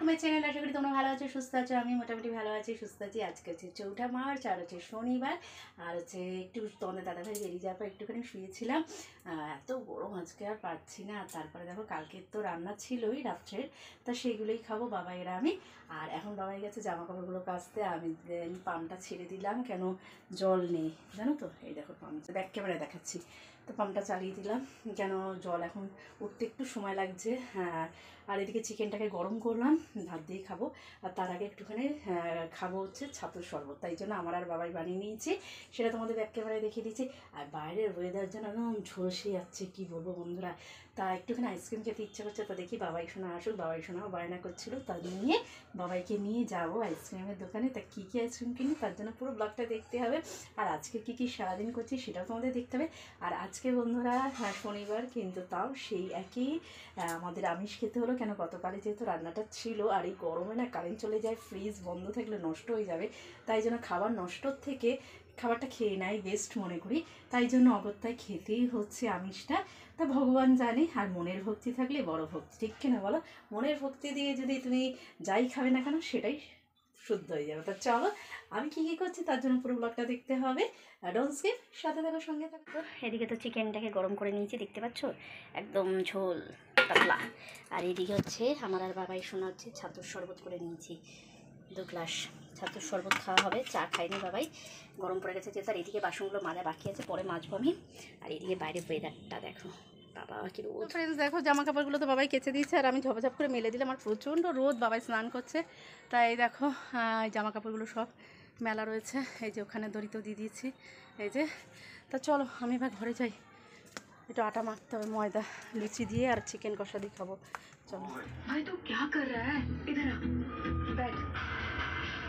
To my channel. আশা করি তোমরা ভালো আছো, সুস্থ আছো। আমি মোটামুটি ভালো আছি, সুস্থ আছি। আজকে হচ্ছে 4 মার্চ আর হচ্ছে শনিবার। আর হচ্ছে একটু তোমাদের দাদাভাই বেরিয়ে যাওয়ার পর একটুখানি শুয়েছিলাম। এত গরম আজকে আর পাচ্ছি না। আর তারপরে দেখো কালকে তো রান্না ছিলই রাত্রের, তা সেগুলোই খাবো বাবা এরা আমি। আর এখন বাবাই গেছে জামা কাপড়গুলো কাচতে। আমি পাম্পটা ছেড়ে দিলাম, কেন জল নেই জানো তো। এই দেখো পাম্প ব্যাক ক্যামেরায় দেখাচ্ছি। তো পাম্পটা চালিয়ে দিলাম, কেন জল এখন উঠতে একটু সময় লাগছে। হ্যাঁ, আর এদিকে চিকেনটাকে গরম করলাম, ভাত দিয়ে খাবো। আর তার আগে একটুখানি খাবো হচ্ছে ছাতুর শরবত, তাই জন্য আমার আর বাবাই বানিয়ে নিয়েছি। সেটা তোমাদের ব্যাক ক্যামেরায় দেখিয়ে দিচ্ছি। আর বাইরের ওয়েদার যেন একদম ঝলসে যাচ্ছে, কী বলবো বন্ধুরা। তা একটুখানি আইসক্রিম খেতে ইচ্ছা করছে, তা দেখি বাবাই শোনা আসুক। বাবাই শোনাও বায়না করছিল, তা নিয়ে বাবাইকে নিয়ে যাবো আইসক্রিমের দোকানে। তা কী কী আইসক্রিম কিনি তার জন্য পুরো ব্লগটা দেখতে হবে। আর আজকে কী কী সারাদিন করছি সেটাও তোমাদের দেখতে হবে। আর আজকে বন্ধুরা শনিবার, কিন্তু তাও সেই একই আমাদের আমিষ খেতে হলো। কেন গতকালে যেহেতু রান্নাটা ছিল, আর এই গরমে না কারেন্ট চলে যায়, ফ্রিজ বন্ধ থাকলে নষ্ট হয়ে যাবে। তাই জন্য খাবার নষ্টর থেকে খাবারটা খেয়ে নেয় বেস্ট মনে করি। তাই জন্য অগত্যায় খেতেই হচ্ছে আমিষটা। তা ভগবান জানে, আর মনের ভক্তি থাকলে বড় ভক্তি, ঠিক কিনা বলো। মনের ভক্তি দিয়ে যদি তুমি যাই খাবে না কেন সেটাই শুদ্ধ হয়ে যাবে। তা চলো আমি কী কী করছি তার জন্য পুরো ব্লগটা দেখতে হবে। ডোন্ট স্কিপ, সাথে থাকো, সঙ্গে থাকো। তো এদিকে তো চিকেনটাকে গরম করে নিয়েছি, দেখতে পাচ্ছ একদম ঝোল পাতলা। আর এদিকে হচ্ছে আমার আর বাবাই শোনা হচ্ছে ছাতুর শরবত করে নিয়েছি 2 গ্লাস। ছাতুর শরবত খাওয়া হবে, চা খাইনি বাবাই, গরম পড়ে গেছে যেহেতু। আর এদিকে বাসনগুলো মাজা বাকি আছে, পরে মাজবো আমি। আর এদিকে বাইরে ওয়েদারটা দেখো, বাবা কি রোদ। ফ্রেন্ডস দেখো, জামা কাপড়গুলো তো বাবাই কেচে দিয়েছে, আর আমি ঝপঝপ করে মেলে দিলাম। আর প্রচণ্ড রোদ, বাবাই স্নান করছে। তাই দেখো জামা কাপড়গুলো সব মেলা রয়েছে। এই যে ওখানে দড়িতেও দিয়ে দিয়েছি, এই যে। তা চলো আমি এবার ঘরে যাই, একটু আটা মাখতে হবে, ময়দা লুচি দিয়ে আর চিকেন কষা দিয়ে খাবো। চলো। ভাই তো क्या कर रहा है, इधर आ, बैठ।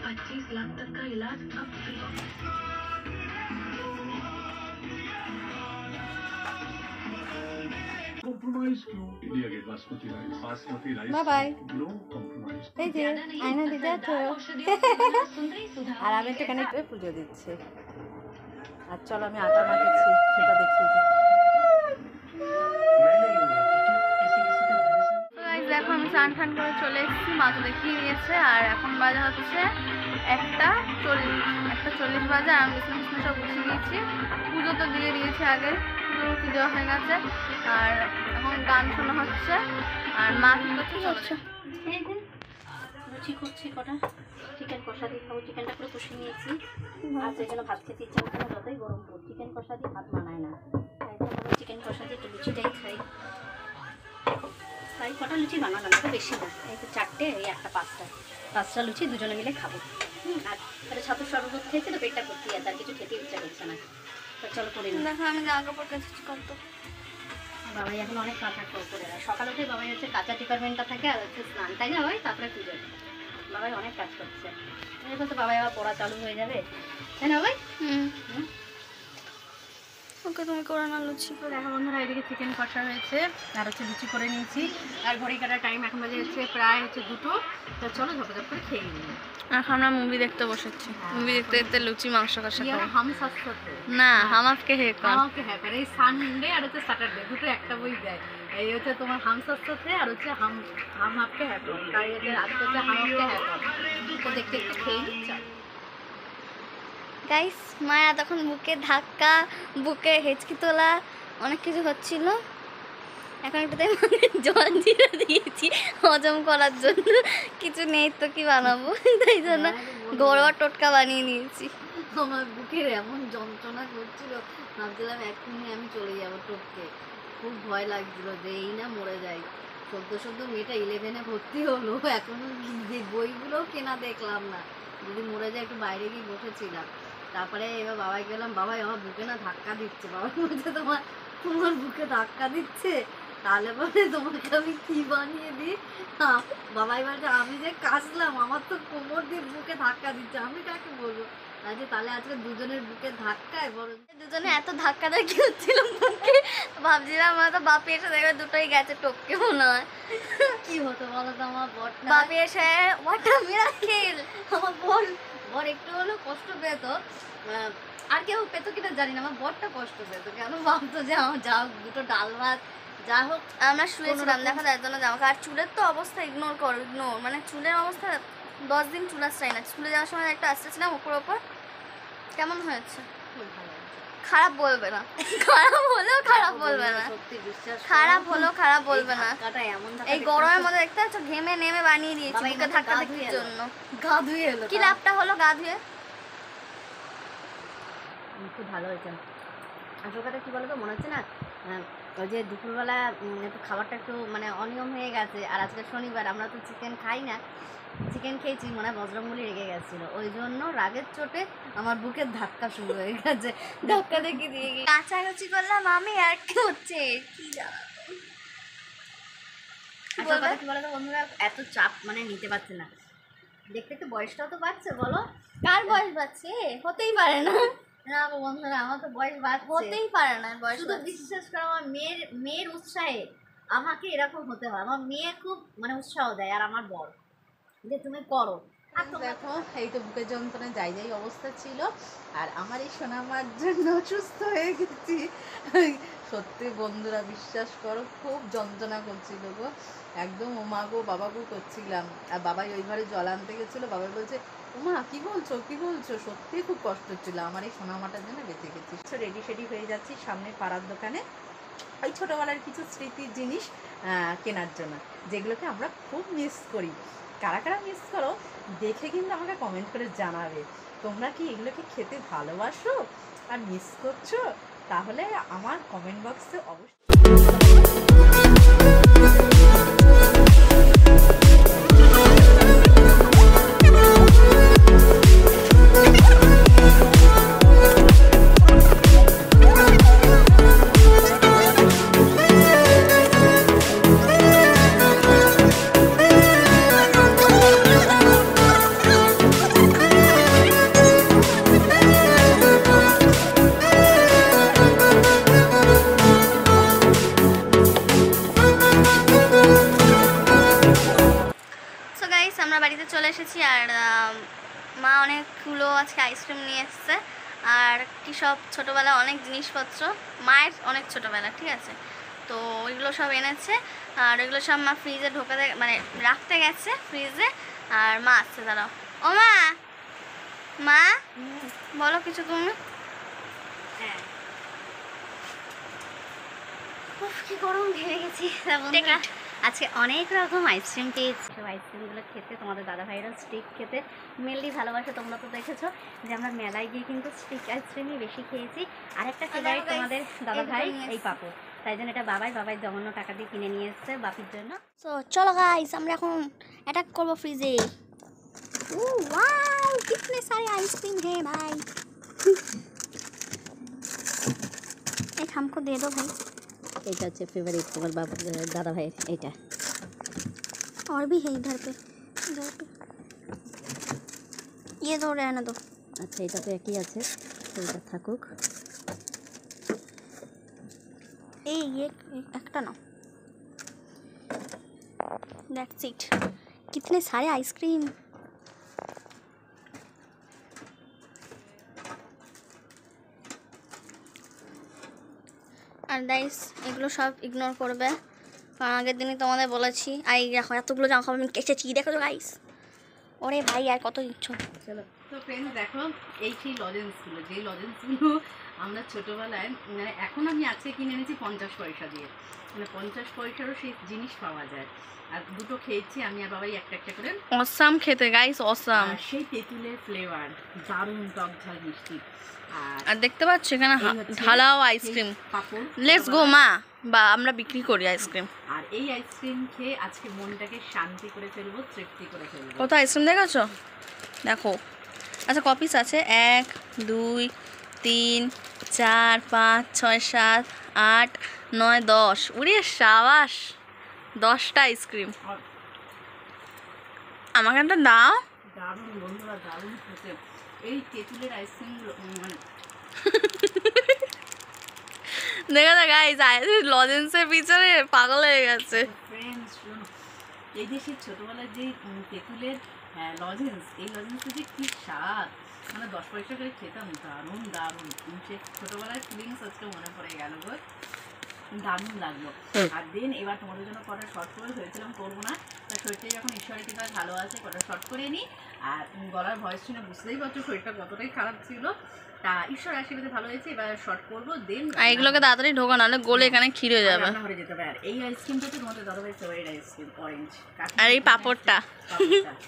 25 लाख तक का इलाज अब फ्री। Bye bye. এই যে আয়না দিতে তো আর আমি একটুখানি পুজো দিচ্ছি। আর চলো আমি আটা মাখেছি সেটা দেখিয়ে দিই। দেখো আমি স্নান টান করে চলে এসেছি, মা তো দেখিয়ে নিয়েছে। আর এখন বাজে হচ্ছে 1:40 বাজে। আমি বিছানা বিছানা সব গুছিয়ে নিয়েছি, পুজো তো দিয়ে দিয়েছি আগে, পুজো দেওয়া হয়ে গেছে। আর এখন গান শোনা হচ্ছে। আর মা কি করছে চলছে, লুচি করছি কটা, চিকেন কষা দিয়ে খাবো। চিকেনটা পুরো কষিয়ে নিয়েছি, আর সেই জন্য ভাত খেতে ইচ্ছা করছে না, যতই গরম পড়ে চিকেন কষা দিয়ে ভাত মানায় না। তাই জন্য আমি চিকেন কষা দিয়ে একটু লুচিটাই খাই। তাই কটা লুচি বানালাম, তো বেশি না, এই তো 4টে, এই একটা 5টা লুচি দুজনে মিলে খাবো। আর তাহলে ছাতুর শরবত খেয়েছে তো পেটটা ভর্তি আছে, আর কিছু খেতে ইচ্ছা করছে না। তো চলো করে নিই। দেখো আমি জামা কাপড় কেচেছি কত। বাবাই এখন অনেক কাঁচা করে দেয়, সকালে উঠে বাবাই হচ্ছে কাঁচা ডিপার্টমেন্টটা থাকে, আর হচ্ছে স্নানটাই না হয়, তারপরে পুজো। বাবাই অনেক কাজ করছে, এরপর তো বাবাই আবার পড়া চালু হয়ে যাবে, তাই না বাবাই? ওকে তুমি করে না লুচি। তো দেখো বন্ধুরা, এদিকে চিকেন কষা হয়েছে আর হচ্ছে লুচি করে নিয়েছি। আর ঘড়ি কাটার টাইম এখন বাজে হচ্ছে প্রায় 2টো। তো চলো ঝপঝপ করে খেয়ে নিই। এখন আমরা মুভি দেখতে বসেছি, মুভি দেখতে দেখতে লুচি মাংস কষা খাবো। হাম সাথে না, হাম আপকে হে কন। আমাকে হ্যাঁ, এই সানডে আর হচ্ছে স্যাটারডে দুটো একটা বই দেয়। এই হচ্ছে তোমার হাম সাথে আর হচ্ছে হাম আপকে হ্যাঁ কন। তাই হচ্ছে আজকে হচ্ছে হাম আপকে হ্যাঁ কন। তো দেখতে একটু খেয়ে নিচ্ছি। গাইস, মায়া তখন বুকে ধাক্কা, বুকে হেঁচকি তোলা, অনেক কিছু হচ্ছিল। এখন একটু তাই জল জিরে দিয়েছি হজম করার জন্য, কিছু নেই তো কি বানাবো, তাই জন্য ঘরোয়া টোটকা বানিয়ে নিয়েছি। আমার বুকের এমন যন্ত্রণা করছিল, ভাবছিলাম এখনই আমি চলে যাবো টপকে। খুব ভয় লাগছিল যে এই না মরে যাই। সদ্য মেয়েটা 11-এ ভর্তি হলো, এখনো বইগুলোও কেনা দেখলাম না। যদি মরে যায় একটু বাইরে গিয়ে বসেছিলাম। তারপরে এবার বাবাই গেলাম, বাবাই আমার বুকে না ধাক্কা দিচ্ছে। বাবাই বলছে তোমার বুকে ধাক্কা দিচ্ছে, তাহলে বলে তোমাকে আমি কি বানিয়ে দিই। বাবাই বলছে আমি যে কাশলাম, আমার তো কোমর দিয়ে বুকে ধাক্কা দিচ্ছে, আমি কাকে বলবো। তাহলে আজকে দুজনের বুকে ধাক্কায় বড় দুজনে এত ধাক্কা ধাক্কি হচ্ছিল বুকে, ভাবছিলাম আমার তো বাপি এসে দেখবে দুটোই গেছে টপকে মনে হয়। কি হতো বলো তো, আমার বর বাপি এসে হোয়াট আ মিরাকেল, আমার বর একটু হলেও কষ্ট পেতো। আর কেউ পেতো কিনা জানি না, আমার বরটা কষ্ট পেতো। কেন ভাবতো যে আমার যা দুটো ডাল ভাত যা হোক আমরা শুয়েছিলাম দেখো তার জন্য জামা। আর চুলের তো অবস্থা ইগনোর করো, ইগনোর, মানে চুলের অবস্থা 10 দিন চুল আসছে না। স্কুলে যাওয়ার সময় একটা আসতেছিলাম ওপর ওপর। কেমন হয়েছে? খারাপ বলবে না, খারাপ হলেও খারাপ বলবে না, খারাপ হলেও খারাপ বলবে না। এই গরমের মধ্যে দেখতে পাচ্ছ ঘেমে নেমে বানিয়ে দিয়েছি মুখে ধাক্কা দেওয়ার জন্য। গা ধুয়ে এলো, কি লাভটা হলো গা ধুয়ে? খুব ভালো হয়েছে। আসল কথা কী বলো তো, মনে হচ্ছে না ওই যে দুপুরবেলা একটু খাবারটা একটু মানে অনিয়ম হয়ে গেছে। আর আজকে শনিবার, আমরা তো চিকেন খাই না, চিকেন খেয়েছি, মনে হয় বজরঙ্গলি রেগে গেছিলো, ওই জন্য রাগের চোটে আমার বুকের ধাক্কা শুরু হয়ে গেছে। ধাক্কা দেখে দিয়ে গিয়ে কাচাকাচি করলাম আমি, আর কি হচ্ছে কি জানো। আসল কথা কী বলো তো বন্ধুরা, এত চাপ মানে নিতে পারছে না। দেখতে একটু বয়সটাও তো বাড়ছে, বলো কার বয়স বাড়ছে? হতেই পারে না। না গো বন্ধুরা, আমার তো বয়স বাড়ছে, হতেই পারে না বয়স। শুধু বিশ্বাস করো, আমার মেয়ের উৎসাহে আমাকে এরকম হতে হয়। আমার মেয়ে খুব মানে উৎসাহ দেয়, আর আমার বর যে তুমি করো। আর দেখো এই তো বুকের যন্ত্রণা যাই যাই অবস্থা ছিল, আর আমার এই সোনামার জন্য সুস্থ হয়ে গেছি। সত্যি বন্ধুরা বিশ্বাস করো, খুব যন্ত্রণা করছিল গো, একদম ওমা গো বাবা গো করছিলাম। আর বাবাই ওই ঘরে জল আনতে গেছিলো, বাবাই বলছে ওমা কি বলছো কি বলছো, সত্যি খুব কষ্ট হচ্ছিল। আমার এই সোনামাটার জন্য বেঁচে গেছি। রেডি সেডি হয়ে যাচ্ছি সামনে পাড়ার দোকানে ওই ছোটোবেলার কিছু স্মৃতির জিনিস কেনার জন্য, যেগুলোকে আমরা খুব মিস করি। কারা কারা মিস করো দেখে কিন্তু আমাকে কমেন্ট করে জানাবে। তোমরা কি এগুলোকে খেতে ভালোবাসো আর মিস করছো? তাহলে আমার কমেন্ট বক্সে অবশ্যই আমরা বাড়িতে চলে এসেছি। আর মা অনেকগুলো আজকে আইসক্রিম নিয়ে এসছে, আর কি সব ছোটোবেলা অনেক জিনিসপত্র, মায়ের অনেক ছোটোবেলা, ঠিক আছে, তো ওইগুলো সব এনেছে। আর ওইগুলো সব মা ফ্রিজে ঢোকাতে মানে রাখতে গেছে ফ্রিজে। আর মা আসছে, দাঁড়াও ও মা, মা বলো কিছু তুমি। হ্যাঁ, কি গরম ঘেমে গেছি। বন্ধুরা আজকে অনেক রকম আইসক্রিম পেয়েছি। সব আইসক্রিমগুলো খেতে তোমাদের দাদা ভাইরা স্টিক খেতে মেনলি ভালোবাসে। তোমরা তো দেখেছো যে আমরা মেলায় গিয়ে কিন্তু স্টিক আইসক্রিমই বেশি খেয়েছি। আর একটা ফেভারিট তোমাদের দাদা ভাই এই পাপু, তাই জন্য এটা বাবাই জঘন্য টাকা দিয়ে কিনে নিয়ে এসছে বাপির জন্য। তো চলো গাইস, আমরা এখন অ্যাটাক করবো ফ্রিজে। वाओ कितने सारे आइसक्रीम है भाई। एक हमको दे दो भाई। এটা হচ্ছে ফেভারিট তোমার বাবা দাদা ভাইয়ের এইটা। और भी है इधर पे ये दो रहने दो। আচ্ছা এটা তো একই আছে, এটা থাকুক। এই ये একটা না, दैट्स इट। कितने सारे आइसक्रीम। আর গাইস এগুলো সব ইগনোর করবে, কারণ আগের দিনই তোমাদের বলেছি। আর এই দেখো এতগুলো জামা কাপড় আমি কেচেছি, দেখো তো গাইস। ওরে ভাই আর কত দিচ্ছ। চলো তো ফ্রেন্ডস, দেখো এই সেই লজেন্সগুলো, যেই লজেন্সগুলো আমরা ছোটোবেলায় মানে এখন আমি আজকে কিনে এনেছি 50 পয়সা দিয়ে, মানে 50 পয়সারও সেই জিনিস পাওয়া যায়। আর দুটো খেয়েছি আমি আর বাবাই একটা একটা করে। অসাম খেতে গাইস, অসাম। সেই তেঁতুলের ফ্লেভার, দারুণ টক ঝাল মিষ্টি। আর দেখতে পাচ্ছ এখানে ঢালাও আইসক্রিম। পাপড়, লেটস গো মা, বা আমরা বিক্রি করি আইসক্রিম। আর এই আইসক্রিম খেয়ে আজকে মনটাকে শান্তি করে ফেলবো, তৃপ্তি করে ফেলবো। কত আইসক্রিম দেখেছো, দেখো। আচ্ছা কপিস আছে 1 2 3 4 5 6 7 8 9 10। উড়ে সাবাস, 10টা আইসক্রিম। আমাকে একটা দাও। দারুণ বন্ধুরা, দারুণ খেতে এই তেঁতুলের আইসক্রিমগুলো। মানে দেখো না গাইস, লজেন্সের পিছনে পাগল হয়ে গেছে। ফ্রেন্ডস এই যে সেই ছোটোবেলার যে তেঁতুলের লজেন্স, এই লজেন্সের যে কী স্বাদ, মানে 10 পয়সা করে খেতাম, দারুণ দারুণ। সে ছোটোবেলার ফিলিংস আজকে মনে পড়ে গেল গো। দারুণ লাগলো। আর দেন এবার তোমাদের জন্য কটা শর্ট করে হয়েছিলাম, করবো না, তার শরীরটা যখন ঈশ্বরের কৃপায় ভালো আছে কটা শর্ট করে নিই। আর গলার ভয়েস শুনে বুঝতেই পারছো শরীরটা কতটাই খারাপ ছিল, তা ঈশ্বর আশীর্বাদে ভালো হয়েছে। এবার শর্ট করবো, দেন এগুলোকে তাড়াতাড়ি ঢোকা, নাহলে গোলে এখানে খিরে যাবে। রান্নাঘরে যেতে হবে। আর এই আইসক্রিমটা তো তোমাদের দাদাভাই ফেভারিট আইসক্রিম, অরেঞ্জ। আর এই পাঁপড়টা।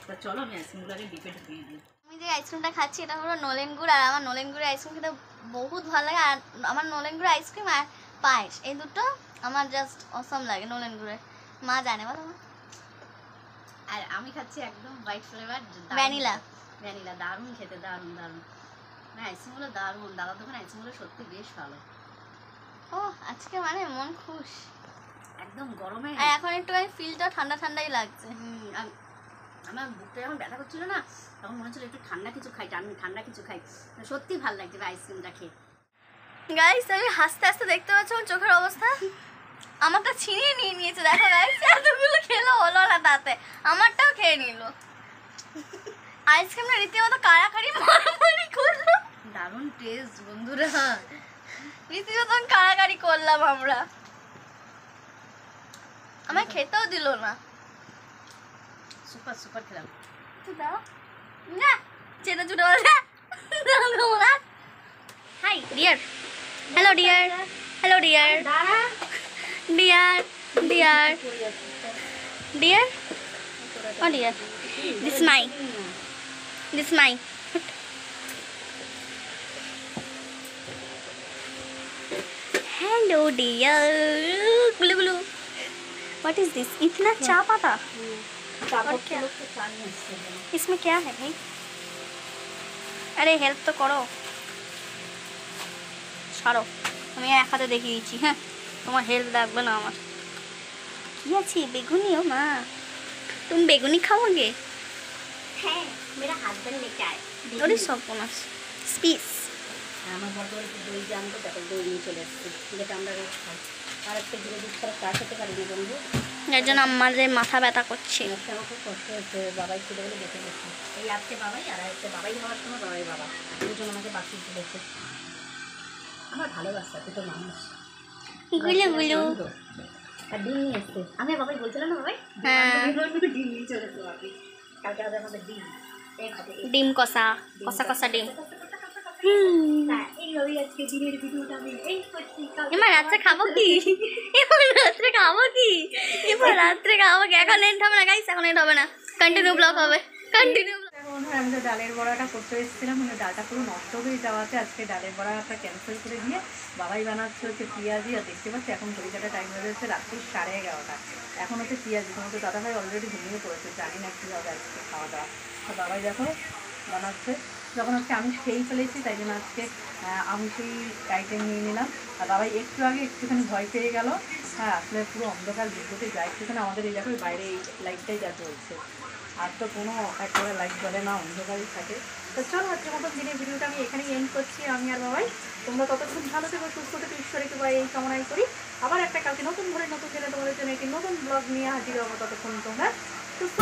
তা চলো আমি আইসক্রিমগুলোকে ডিপে ঢুকিয়ে দিই। আমি যে আইসক্রিমটা খাচ্ছি এটা হলো নলেন গুড়, আর আমার নলেন গুড়ের আইসক্রিম খেতে বহুত ভালো লাগে। আর আমার নলেন গুড়ের আইসক্রিম আর পায়েস এই দুটো আমার জাস্ট অসম লাগে নলেন গুড়ের। মা জানে বলো। আর আমি খাচ্ছি একদম হোয়াইট ফ্লেভার ভ্যানিলা। ভ্যানিলা দারুণ খেতে, দারুণ দারুণ। না আইসক্রিমগুলো দারুণ, দাদার দোকান আইসক্রিমগুলো সত্যি বেশ ভালো। ও আজকে মানে মন খুশ একদম গরমে। আর এখন একটু ফিলটা ঠান্ডা ঠান্ডাই লাগছে। আমার বুকটা যখন ব্যথা করছিল না তখন মনে হচ্ছিল একটু ঠান্ডা কিছু খাই, ঠান্ডা কিছু খাই। সত্যি ভালো লাগছে আইসক্রিমটা খেয়ে। গাইস আমি হাসতে হাসতে দেখতে পাচ্ছ আমার চোখের অবস্থা, আমারটা ছিনিয়ে নিয়ে নিয়েছে। দেখো গাইস এতগুলো খেলো হলো না, তাতে আমারটাও খেয়ে নিল। আইসক্রিমটা রীতিমতো কাড়াকাড়ি মারামারি করলো। দারুণ টেস্ট বন্ধুরা, রীতিমতো কাড়াকাড়ি করলাম আমরা, আমায় খেতেও দিল না। সুপার সুপার খেলাম। তো দাও না, চেনা চুটা বলে না। Hi dear, hello dear, hello dear, dear dear dear, oh dear, this my, this my. Hello dear, गुलू गुलू, व्हाट इज दिस? इतना चा पाता, और क्या इसमें क्या है भाई? अरे हेल्प तो करो, ছাড়ো, আমি এক হাতে দেখিয়ে দিচ্ছি। হ্যাঁ তোমার হেল্প লাগবে না আমার। কি আছে বেগুনি? ও মা তুমি বেগুনি খাওয়াগে? হ্যাঁ মেরা হাজবেন্ড লেকে আয়। ওরে সর্বনাশ, স্পিস। আমার বড় একটু দই জানতো, তারপর দই নিয়ে চলে এসেছি, যেটা আমরা রোজ খাই। আর একটা জিরে দুধ ছাড়া চা খেতে পারিনি বন্ধু, এর জন্য আমাদের মাথা ব্যথা করছে। আজকে আমার খুব কষ্ট হচ্ছে। বাবাই ছিল বলে দেখে গেছি। এই আজকে বাবাই, আর আজকে বাবাই হওয়ার সময় বাবাই বাবা দুজন আমাকে বাকি তুলেছে। আমার ভালোবাসা দুটো মানুষ। গুলু গুলু। আর ডিম নিয়ে এসছে। আমি আর বাবাই বলছিলাম না বাবাই, হ্যাঁ ডিম নিয়ে চলে এসছে বাকি। কালকে হবে আমাদের ডিম, এই খাবে ডিম কষা, কষা কষা ডিম। এইভাবেই আজকে দিনের ভিডিওটা আমি এই করছি। এবার রাত্রে খাবো কি? এবার রাত্রে খাবো কি? এবার রাত্রে খাবো কি? এখন এন্ড হবে না গাইস, এখন এন্ড হবে না, কন্টিনিউ ব্লগ হবে, কন্টিনিউ। বন্ধুরা আমি তো ডালের বড়াটা করতে এসেছিলাম, মানে ডালটা পুরো নষ্ট হয়ে যাওয়াতে আজকে ডালের বড়াটা ক্যান্সেল করে দিয়ে বাবাই বানাচ্ছে হচ্ছে পেঁয়াজি। আর দেখতে পাচ্ছি এখন ঘড়ি কাটা টাইম হয়ে যাচ্ছে রাত্রি 11:30। এখন হচ্ছে পেঁয়াজি। তোমাদের দাদাভাই অলরেডি ঘুমিয়ে পড়েছে, জানি না কী হবে আজকে খাওয়া দাওয়া। তো বাবাই দেখো বানাচ্ছে। যখন হচ্ছে আমি খেয়েই ফেলেছি তাই জন্য আজকে আমি সেই আইটেম নিয়ে নিলাম। আর বাবাই একটু আগে একটুখানি ভয় পেয়ে গেল। হ্যাঁ আসলে পুরো অন্ধকার বিদ্যুতে যায় একটুখানি, আমাদের এই দেখো বাইরে এই লাইটটাই যা চলছে, আর তো কোনো একেবারে লাইট জ্বলে না, অন্ধকারই থাকে। তো চলো আজকের মতন দিনের ভিডিওটা আমি এখানেই এন্ড করছি, আমি আর বাবাই। তোমরা ততক্ষণ ভালো থেকো, সুস্থ থেকো, ঈশ্বরের কৃপায় এই কামনাই করি। আবার একটা কালকে নতুন করে নতুন দিনে তোমাদের জন্য একটি নতুন ব্লগ নিয়ে হাজির হবো। ততক্ষণ তোমরা সুস্থ